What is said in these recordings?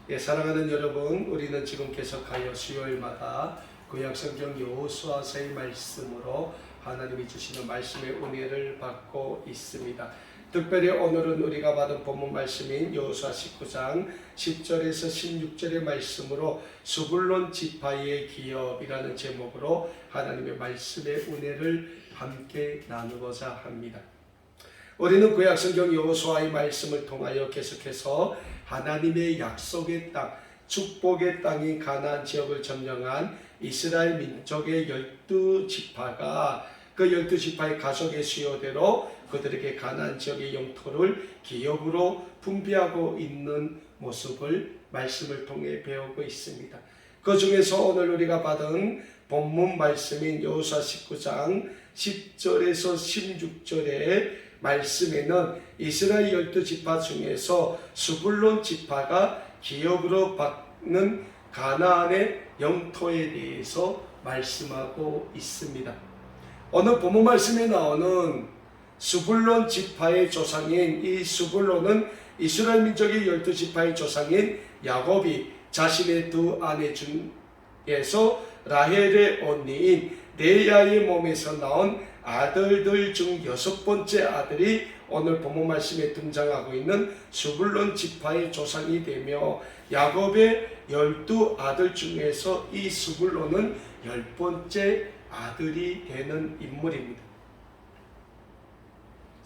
사랑하는 여러분, 우리는 지금 계속하여 수요일마다 구약성경 여호수아서의 말씀으로 하나님이 주시는 말씀의 은혜를 받고 있습니다. 특별히 오늘은 우리가 받은 본문 말씀인 여호수아 19장 10절에서 16절의 말씀으로 스불론 지파의 기업이라는 제목으로 하나님의 말씀의 은혜를 함께 나누고자 합니다. 우리는 구약성경 여호수아의 말씀을 통하여 계속해서 하나님의 약속의 땅, 축복의 땅인 가나안 지역을 점령한 이스라엘 민족의 12지파가 그 12지파의 가족의 수요대로 그들에게 가나안 지역의 영토를 기업으로 분배하고 있는 모습을 말씀을 통해 배우고 있습니다. 그 중에서 오늘 우리가 받은 본문 말씀인 여호수아 19장 10절에서 16절의 말씀에는 이스라엘 12지파 중에서 스불론 지파가 기업으로 받는 가나안의 영토에 대해서 말씀하고 있습니다. 오늘 본문 말씀에 나오는 스불론 지파의 조상인 이 스불론은 이스라엘 민족의 12지파의 조상인 야곱이 자신의 두 아내 중에서 라헬의 언니인 레야의 몸에서 나온 아들들 중 6번째 아들이 오늘 본문 말씀에 등장하고 있는 스불론 지파의 조상이 되며 야곱의 12아들 중에서 이 스불론은 10번째 아들이 되는 인물입니다.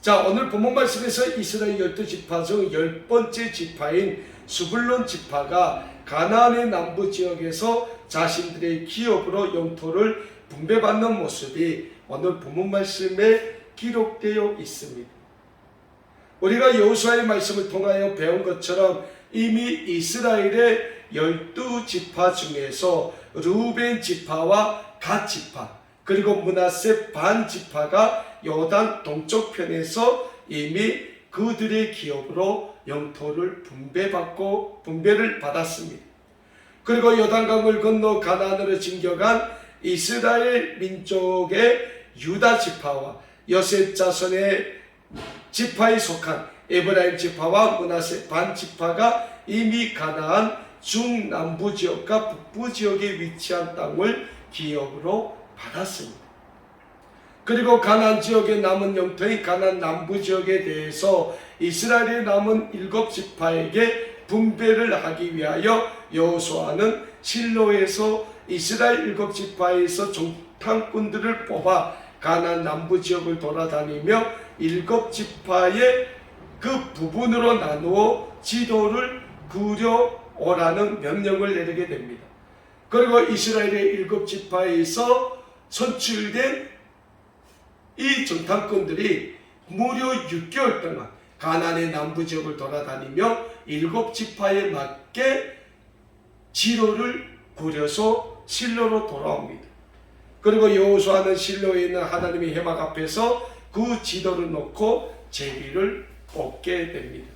자, 오늘 본문 말씀에서 이스라엘 12지파 중 10번째 지파인 스불론 지파가 가나안의 남부 지역에서 자신들의 기업으로 영토를 분배받는 모습이 오늘 본문 말씀에 기록되어 있습니다. 우리가 여호수아의 말씀을 통하여 배운 것처럼 이미 이스라엘의 12지파 중에서 르우벤 지파와 갓 지파 그리고 므낫세 반 지파가 요단 동쪽 편에서 이미 그들의 기업으로 영토를 분배를 받았습니다. 그리고 요단강을 건너 가나안으로 진격한 이스라엘 민족의 유다 지파와 요셉 자손의 지파에 속한 에브라임 지파와 므낫세 반 지파가 이미 가나안 중남부 지역과 북부 지역에 위치한 땅을 기업으로 받았습니다. 그리고 가나안 지역의 남은 영토인 가나안 남부 지역에 대해서 이스라엘의 남은 7지파에게 분배를 하기 위하여 여호수아는 실로에서 이스라엘 7지파에서 정탐꾼들을 뽑아 가나안 남부 지역을 돌아다니며 7지파의 그 부분으로 나누어 지도를 그려오라는 명령을 내리게 됩니다. 그리고 이스라엘의 7지파에서 선출된 이 정탐꾼들이 무려 6개월 동안 가나안의 남부 지역을 돌아다니며 7지파에 맞게 지도를 그려서 실로로 돌아옵니다. 그리고 여호수아는 실로에 있는 하나님의 회막 앞에서 그 지도를 놓고 제비를 뽑게 됩니다.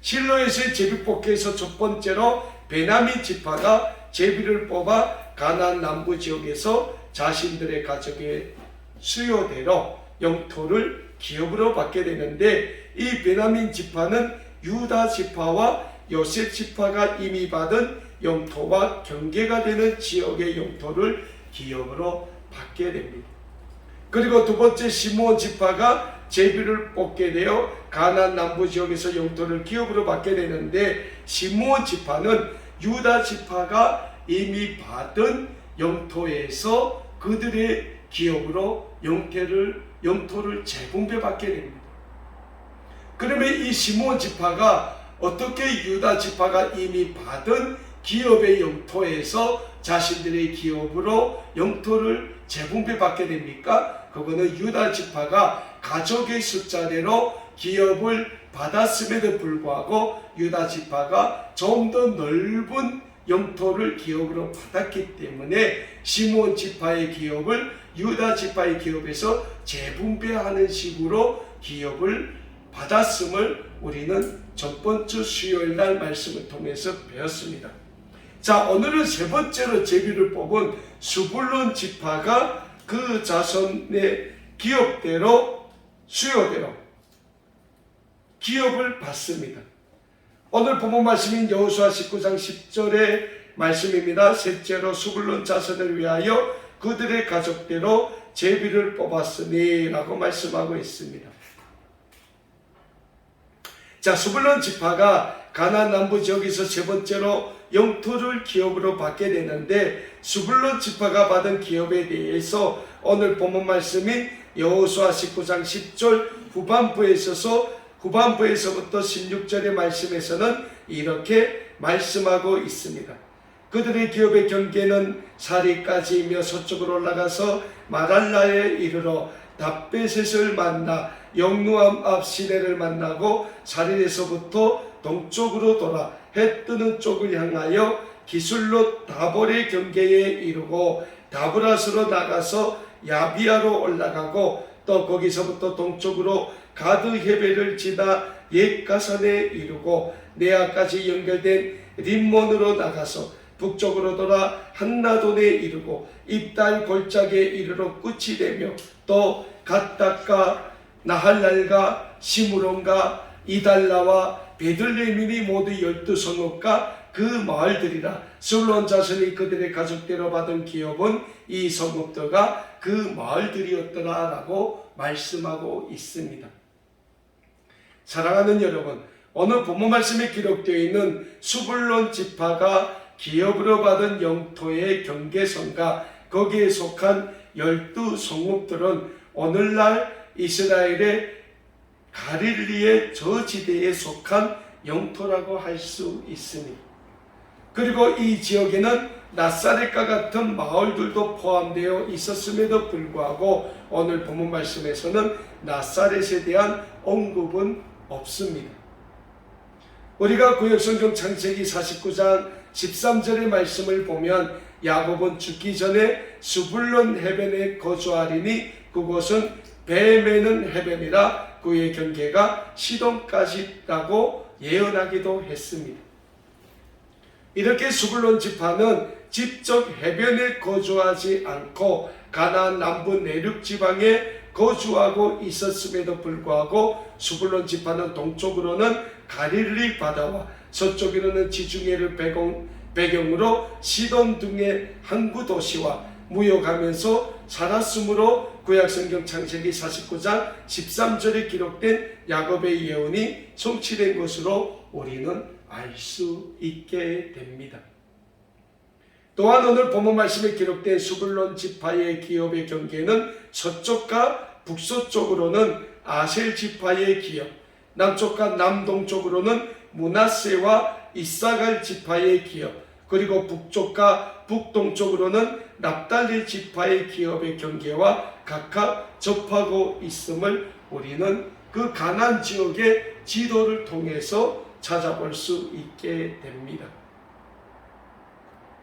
실로에서의 제비 뽑기에서 첫 번째로 베냐민 지파가 제비를 뽑아 가나안 남부 지역에서 자신들의 가족의 수요대로 영토를 기업으로 받게 되는데 이 베냐민 지파는 유다 지파와 요셉 지파가 이미 받은 영토와 경계가 되는 지역의 영토를 기업으로 받게 됩니다. 그리고 두 번째 시므온 지파가 제비를 뽑게 되어 가나안 남부 지역에서 영토를 기업으로 받게 되는데 시므온 지파는 유다 지파가 이미 받은 영토에서 그들의 기업으로 영토를 재분배받게 됩니다. 그러면 이 시므온 지파가 어떻게 유다 지파가 이미 받은 기업의 영토에서 자신들의 기업으로 영토를 재분배받게 됩니까? 그거는 유다 지파가 가족의 숫자대로 기업을 받았음에도 불구하고 유다 지파가 좀 더 넓은 영토를 기업으로 받았기 때문에 시므온 지파의 기업을 유다 지파의 기업에서 재분배하는 식으로 기업을 받았음을 우리는 전번 주 수요일 날 말씀을 통해서 배웠습니다. 자, 오늘은 세 번째로 제비를 뽑은 스불론 지파가 그 자손의 기업대로 수요대로 기업을 받습니다. 오늘 본문 말씀인 여호수아 19장 10절의 말씀입니다. 셋째로 수불론 자손을 위하여 그들의 가족대로 제비를 뽑았으니 라고 말씀하고 있습니다. 자, 수불론 지파가 가나안 남부 지역에서 세 번째로 영토를 기업으로 받게 되는데, 수불론 지파가 받은 기업에 대해서 오늘 본문 말씀인 여호수아 19장 10절 후반부에서부터 16절의 말씀에서는 이렇게 말씀하고 있습니다. 그들의 기업의 경계는 사리까지이며 서쪽으로 올라가서 마랄라에 이르러 답베셋을 만나 영루암 앞 시내를 만나고 사리에서부터 동쪽으로 돌아 해 뜨는 쪽을 향하여 기술로 다볼의 경계에 이르고 다브라스로 나가서 야비아로 올라가고 또 거기서부터 동쪽으로 가드 헤벨을 지나 옛가산에 이르고 네아까지 연결된 림몬으로 나가서 북쪽으로 돌아 한나돈에 이르고 입달 골짜기에 이르러 끝이 되며 또 갓닥과 나할랄과 시므론과 이달라와 베들레헴이 모두 12성읍과 그 마을들이라. 수불론 자손이 그들의 가족대로 받은 기업은 이 성읍들과 그 마을들이었더라 라고 말씀하고 있습니다. 사랑하는 여러분, 오늘 본문 말씀에 기록되어 있는 수불론 지파가 기업으로 받은 영토의 경계선과 거기에 속한 12성읍들은 오늘날 이스라엘의 갈릴리의 저지대에 속한 영토라고 할 수 있습니다. 그리고 이 지역에는 나사렛과 같은 마을들도 포함되어 있었음에도 불구하고 오늘 본문 말씀에서는 나사렛에 대한 언급은 없습니다. 우리가 구약성경 창세기 49장 13절의 말씀을 보면 야곱은 죽기 전에 수불론 해변에 거주하리니 그곳은 배 매는 해변이라 그의 경계가 시돈까지라고 예언하기도 했습니다. 이렇게 수불론 지파는 직접 해변에 거주하지 않고 가나안 남부 내륙 지방에 거주하고 있었음에도 불구하고 수불론 지파는 동쪽으로는 갈릴리 바다와 서쪽으로는 지중해를 배경으로 시돈 등의 항구 도시와 무역하면서 살았으므로 구약성경 창세기 49장 13절에 기록된 야곱의 예언이 성취된 것으로 우리는 알 수 있게 됩니다. 또한 오늘 본문 말씀에 기록된 수불론 지파의 기업의 경계는 서쪽과 북서쪽으로는 아셀 지파의 기업, 남쪽과 남동쪽으로는 므낫세와 이사갈 지파의 기업, 그리고 북쪽과 북동쪽으로는 납달리 지파의 기업의 경계와 각각 접하고 있음을 우리는 그 가나안 지역의 지도를 통해서 찾아볼 수 있게 됩니다.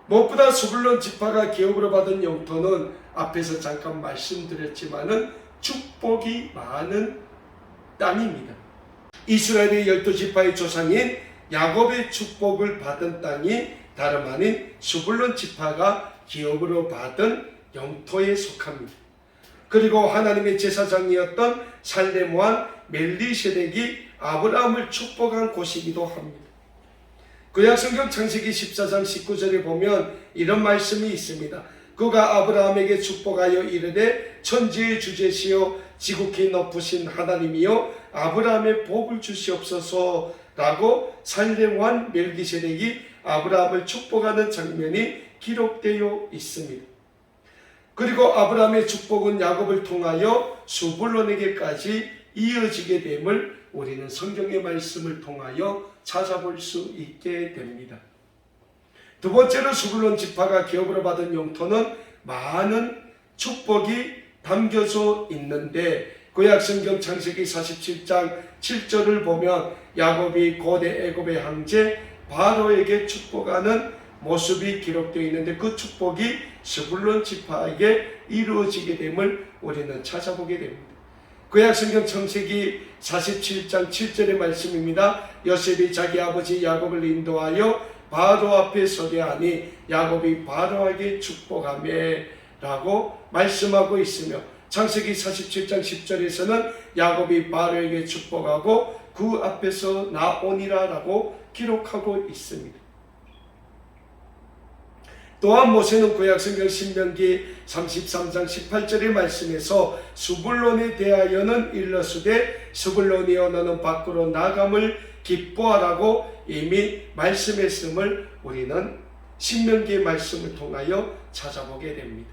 무엇보다 수불론 지파가 기업으로 받은 영토는 앞에서 잠깐 말씀드렸지만은 축복이 많은 땅입니다. 이스라엘의 12지파의 조상인 야곱의 축복을 받은 땅이 다름 아닌 수불론 지파가 기업으로 받은 영토에 속합니다. 그리고 하나님의 제사장이었던 살렘 왕 멜리세덱이 아브라함을 축복한 곳이기도 합니다. 구약성경 창세기 14장 19절에 보면 이런 말씀이 있습니다. 그가 아브라함에게 축복하여 이르되 천지의 주제시요 지극히 높으신 하나님이여 아브라함의 복을 주시옵소서 라고 살렘 왕 멜기세덱이 아브라함을 축복하는 장면이 기록되어 있습니다. 그리고 아브라함의 축복은 야곱을 통하여 수불론에게까지 이어지게 됨을 우리는 성경의 말씀을 통하여 찾아볼 수 있게 됩니다. 두 번째로 수불론 지파가 기업으로 받은 영토는 많은 축복이 담겨져 있는데 구약성경 창세기 47장 7절을 보면 야곱이 고대 애굽의 황제 바로에게 축복하는 모습이 기록되어 있는데 그 축복이 스불론 지파에게 이루어지게 됨을 우리는 찾아보게 됩니다. 구약성경 창세기 47장 7절의 말씀입니다. 요셉이 자기 아버지 야곱을 인도하여 바로 앞에 서게 하니 야곱이 바로에게 축복하며 라고 말씀하고 있으며 창세기 47장 10절에서는 야곱이 바로에게 축복하고 그 앞에서 나오니라 라고 기록하고 있습니다. 또한 모세는 구약성경 신명기 33장 18절의 말씀에서 스불론에 대하여는 일러스되 스불론이여 너는 밖으로 나감을 기뻐하라고 이미 말씀했음을 우리는 신명기의 말씀을 통하여 찾아보게 됩니다.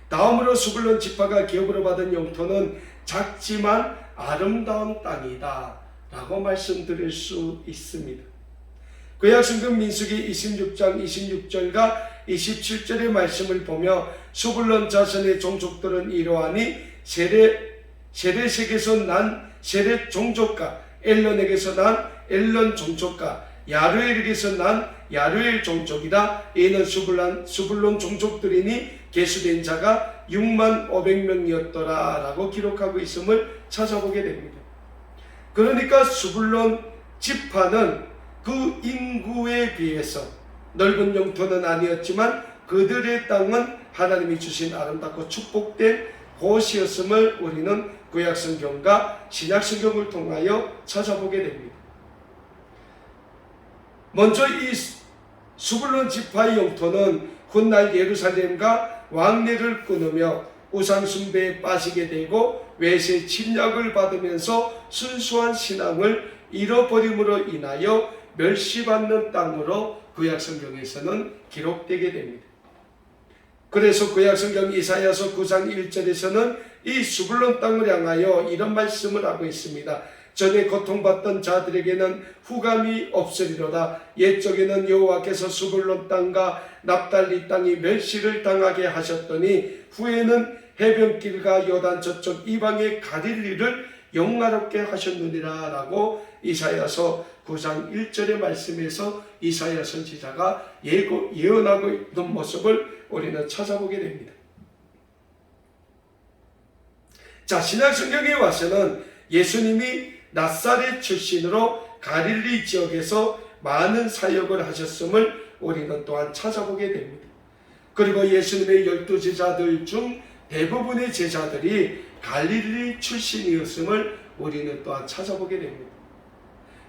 다음으로 스불론 지파가 기업으로 받은 영토는 작지만 아름다운 땅이다 라고 말씀드릴 수 있습니다. 구약성경 민수기 26장 26절과 27절의 말씀을 보며 스불론 자손의 종족들은 이러하니 세렛에게서 난 세렛 종족과 엘론에게서 난 엘론 종족과 야르엘에게서 난 야르엘 종족이다. 이는 스불론 종족들이니 계수된 자가 6만 500명이었더라 라고 기록하고 있음을 찾아보게 됩니다. 그러니까 스불론 지파는 그 인구에 비해서 넓은 영토는 아니었지만 그들의 땅은 하나님이 주신 아름답고 축복된 곳이었음을 우리는 구약성경과 신약성경을 통하여 찾아보게 됩니다. 먼저 이 스불론 지파의 영토는 훗날 예루살렘과 왕래를 끊으며 우상숭배에 빠지게 되고 외세 침략을 받으면서 순수한 신앙을 잃어버림으로 인하여 멸시받는 땅으로 구약성경에서는 기록되게 됩니다. 그래서 구약성경 이사야서 9장 1절에서는 이 스불론 땅을 향하여 이런 말씀을 하고 있습니다. 전에 고통받던 자들에게는 후감이 없으리로다. 옛적에는 여호와께서 스불론 땅과 납달리 땅이 멸시를 당하게 하셨더니 후에는 해변길과 요단 저쪽 이방의 갈릴리를 영화롭게 하셨느니라 라고 이사야서 9장 1절의 말씀에서 이사야 선지자가 예언하고 있는 모습을 우리는 찾아보게 됩니다. 자, 신약성경에 와서는 예수님이 나사렛 출신으로 갈릴리 지역에서 많은 사역을 하셨음을 우리는 또한 찾아보게 됩니다. 그리고 예수님의 12제자들 중 대부분의 제자들이 갈릴리 출신이었음을 우리는 또한 찾아보게 됩니다.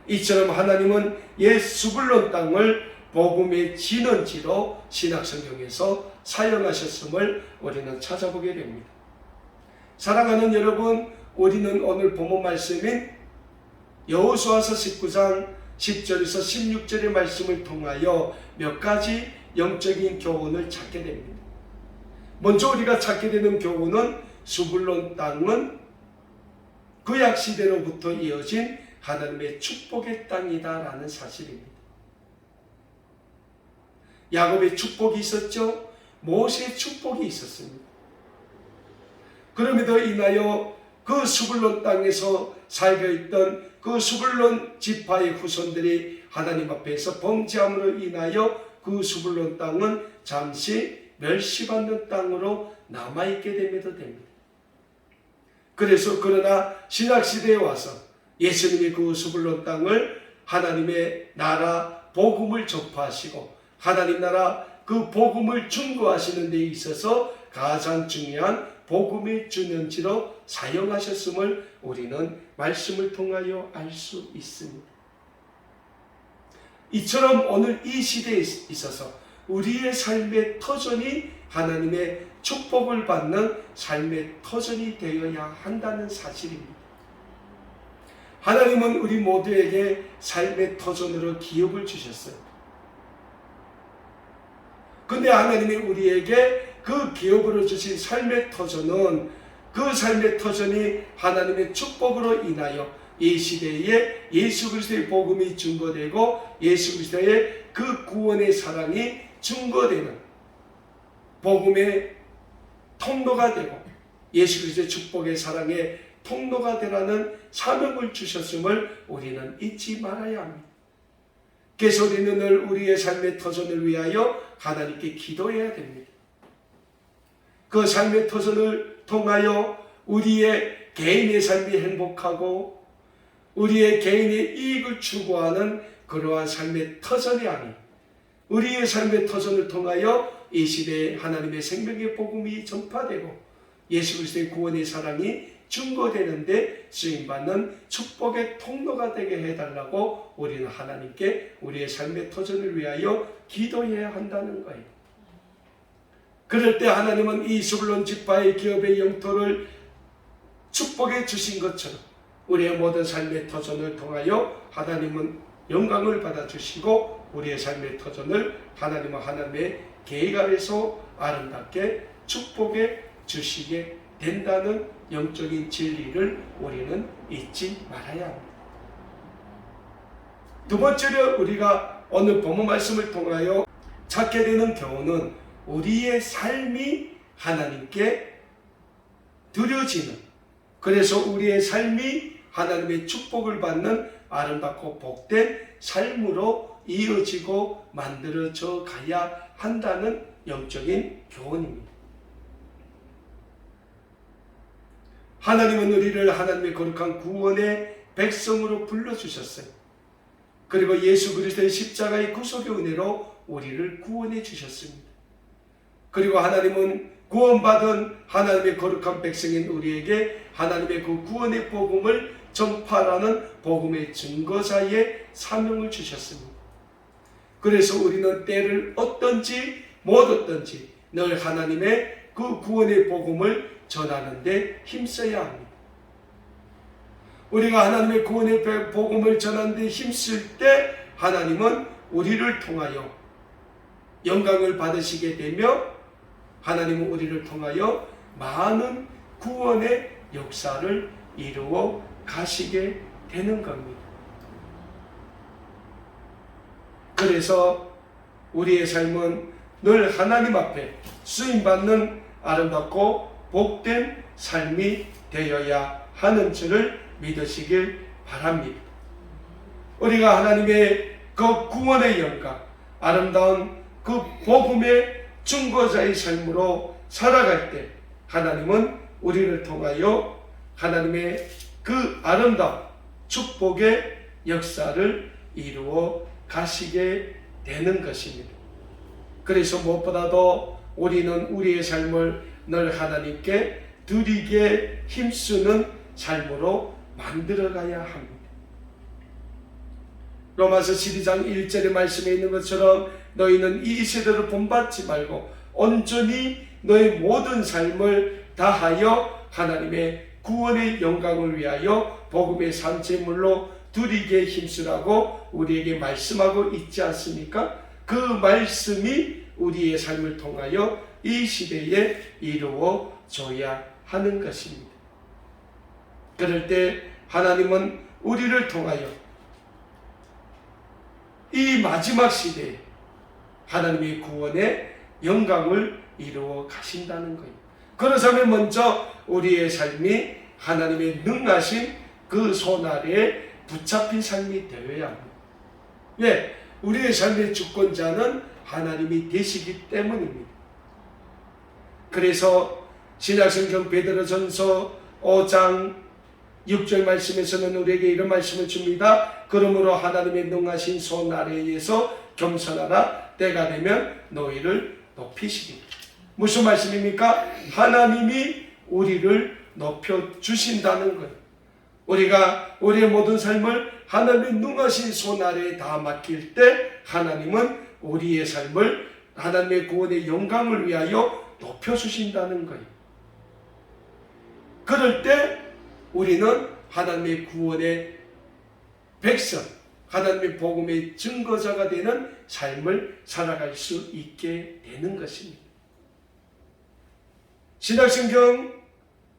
이처럼 하나님은 옛 스불론 땅을 복음의 진원지로 신약성경에서 사용하셨음을 우리는 찾아보게 됩니다. 사랑하는 여러분, 우리는 오늘 본문 말씀인 여호수아서 19장 10절에서 16절의 말씀을 통하여 몇 가지 영적인 교훈을 찾게 됩니다. 먼저 우리가 찾게 되는 교훈은 스불론 땅은 구약시대로부터 이어진 하나님의 축복의 땅이다라는 사실입니다. 야곱의 축복이 있었죠. 모세의 축복이 있었습니다. 그럼에도 인하여 그 스불론 땅에서 살고 있던 그 스불론 지파의 후손들이 하나님 앞에서 범죄함으로 인하여 그 스불론 땅은 잠시 멸시받는 땅으로 남아있게 됨에도 됩니다. 그래서 그러나 신약시대에 와서 예수님이 그 스불론 땅을 하나님의 나라 복음을 전파하시고 하나님 나라 그 복음을 증거하시는 데 있어서 가장 중요한 복음의 주년지로 사용하셨음을 우리는 말씀을 통하여 알 수 있습니다. 이처럼 오늘 이 시대에 있어서 우리의 삶의 터전이 하나님의 축복을 받는 삶의 터전이 되어야 한다는 사실입니다. 하나님은 우리 모두에게 삶의 터전으로 기업을 주셨어요. 근데 하나님이 우리에게 그 기업으로 주신 삶의 터전은 그 삶의 터전이 하나님의 축복으로 인하여 이 시대에 예수 그리스도의 복음이 증거되고 예수 그리스도의 그 구원의 사랑이 증거되는 복음의 통로가 되고 예수 그리스도의 축복의 사랑의 통로가 되라는 사명을 주셨음을 우리는 잊지 말아야 합니다. 그래서 우리는 늘 우리의 삶의 터전을 위하여 하나님께 기도해야 됩니다. 그 삶의 터전을 통하여 우리의 개인의 삶이 행복하고 우리의 개인의 이익을 추구하는 그러한 삶의 터전이 아닌 우리의 삶의 터전을 통하여 이 시대에 하나님의 생명의 복음이 전파되고 예수 그리스도의 구원의 사랑이 증거되는데 쓰임받는 축복의 통로가 되게 해달라고 우리는 하나님께 우리의 삶의 터전을 위하여 기도해야 한다는 거예요. 그럴 때 하나님은 이 스불론 지파의 기업의 영토를 축복해 주신 것처럼 우리의 모든 삶의 터전을 통하여 하나님은 영광을 받아주시고 우리의 삶의 터전을 하나님은 하나님의 계획 아래서 아름답게 축복해 주시게 된다는 영적인 진리를 우리는 잊지 말아야 합니다. 두 번째로 우리가 오늘 본문 말씀을 통하여 찾게 되는 교훈은 우리의 삶이 하나님께 드려지는, 그래서 우리의 삶이 하나님의 축복을 받는 아름답고 복된 삶으로 이어지고 만들어져 가야 한다는 영적인 교훈입니다. 하나님은 우리를 하나님의 거룩한 구원의 백성으로 불러주셨어요. 그리고 예수 그리스도의 십자가의 구속의 은혜로 우리를 구원해 주셨습니다. 그리고 하나님은 구원받은 하나님의 거룩한 백성인 우리에게 하나님의 그 구원의 복음을 전파하는 복음의 증거자의 사명을 주셨습니다. 그래서 우리는 때를 얻든지 못 얻든지 늘 하나님의 그 구원의 복음을 전하는 데 힘써야 합니다. 우리가 하나님의 구원의 복음을 전하는 데 힘쓸 때 하나님은 우리를 통하여 영광을 받으시게 되며 하나님은 우리를 통하여 많은 구원의 역사를 이루어 가시게 되는 겁니다. 그래서 우리의 삶은 늘 하나님 앞에 쓰임받는 아름답고 복된 삶이 되어야 하는 줄을 믿으시길 바랍니다. 우리가 하나님의 그 구원의 영광, 아름다운 그 복음의 증거자의 삶으로 살아갈 때 하나님은 우리를 통하여 하나님의 그 아름다운 축복의 역사를 이루어 가시게 되는 것입니다. 그래서 무엇보다도 우리는 우리의 삶을 늘 하나님께 드리게 힘쓰는 삶으로 만들어가야 합니다. 로마서 12장 1절의 말씀에 있는 것처럼 너희는 이 세대를 본받지 말고 온전히 너의 모든 삶을 다하여 하나님의 구원의 영광을 위하여 복음의 산재물로 드리게 힘쓰라고 우리에게 말씀하고 있지 않습니까? 그 말씀이 우리의 삶을 통하여 이 시대에 이루어져야 하는 것입니다. 그럴 때 하나님은 우리를 통하여 이 마지막 시대에 하나님의 구원의 영광을 이루어 가신다는 거예요. 그러자면 먼저 우리의 삶이 하나님의 능하신 그 손 아래에 붙잡힌 삶이 되어야 합니다. 왜? 우리의 삶의 주권자는 하나님이 되시기 때문입니다. 그래서 신약성경 베드로전서 5장 6절 말씀에서는 우리에게 이런 말씀을 줍니다. 그러므로 하나님의 능하신 손 아래에서 겸손하라. 때가 되면 너희를 높이시리라. 무슨 말씀입니까? 하나님이 우리를 높여주신다는 거예요. 우리가 우리의 모든 삶을 하나님의 능하신 손 아래에 다 맡길 때 하나님은 우리의 삶을 하나님의 구원의 영광을 위하여 높여주신다는 거예요. 그럴 때 우리는 하나님의 구원의 백성, 하나님의 복음의 증거자가 되는 삶을 살아갈 수 있게 되는 것입니다. 신약성경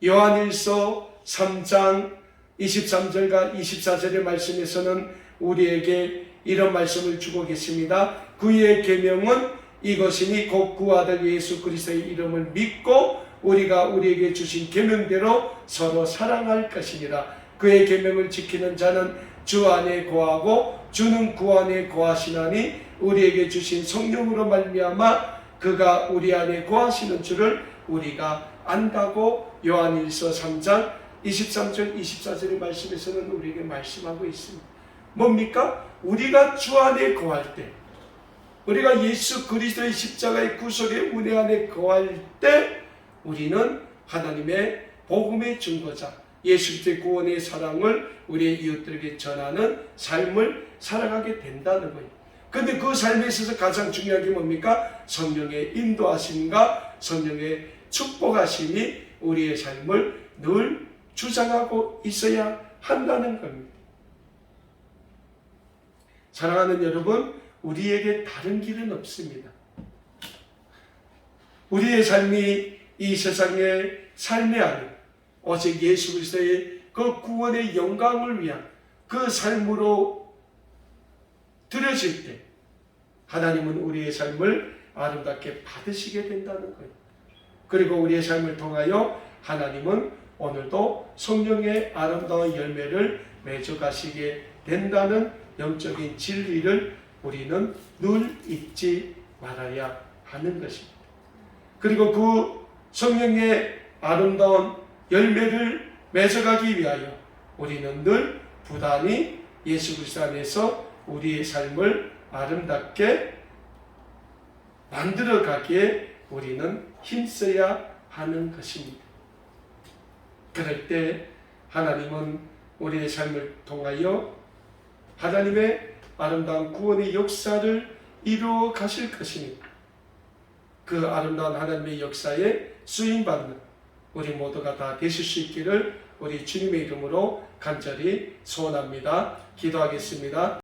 요한일서 3장 23절과 24절의 말씀에서는 우리에게 이런 말씀을 주고 계십니다. 그의 계명은 이것이니 곧 그 아들 예수 그리스도의 이름을 믿고 우리가 우리에게 주신 계명대로 서로 사랑할 것이니라. 그의 계명을 지키는 자는 주 안에 거하고 주는 그 안에 거하시나니 우리에게 주신 성령으로 말미암아 그가 우리 안에 거하시는 줄을 우리가 안다고 요한일서 3장 23절 24절의 말씀에서는 우리에게 말씀하고 있습니다. 뭡니까? 우리가 주 안에 거할 때, 우리가 예수 그리스도의 십자가의 구속의 은혜 안에 거할 때 우리는 하나님의 복음의 증거자, 예수 그리스도의 구원의 사랑을 우리의 이웃들에게 전하는 삶을 살아가게 된다는 거예요. 근데 그 삶에 있어서 가장 중요한 게 뭡니까? 성령의 인도하심과 성령의 축복하심이 우리의 삶을 늘 주장하고 있어야 한다는 겁니다. 사랑하는 여러분, 우리에게 다른 길은 없습니다. 우리의 삶이 이 세상의 삶의 안에 오직 예수 그리스도의 그 구원의 영광을 위한 그 삶으로 드려질 때 하나님은 우리의 삶을 아름답게 받으시게 된다는 거예요. 그리고 우리의 삶을 통하여 하나님은 오늘도 성령의 아름다운 열매를 맺어가시게 된다는 영적인 진리를 우리는 늘 잊지 말아야 하는 것입니다. 그리고 그 성령의 아름다운 열매를 맺어가기 위하여 우리는 늘 부단히 예수 그리스도 안에서 우리의 삶을 아름답게 만들어가기에 우리는 힘써야 하는 것입니다. 그럴 때 하나님은 우리의 삶을 통하여 하나님의 아름다운 구원의 역사를 이루어 가실 것입니다. 그 아름다운 하나님의 역사에 쓰임받는 우리 모두가 다 되실 수 있기를 우리 주님의 이름으로 간절히 소원합니다. 기도하겠습니다.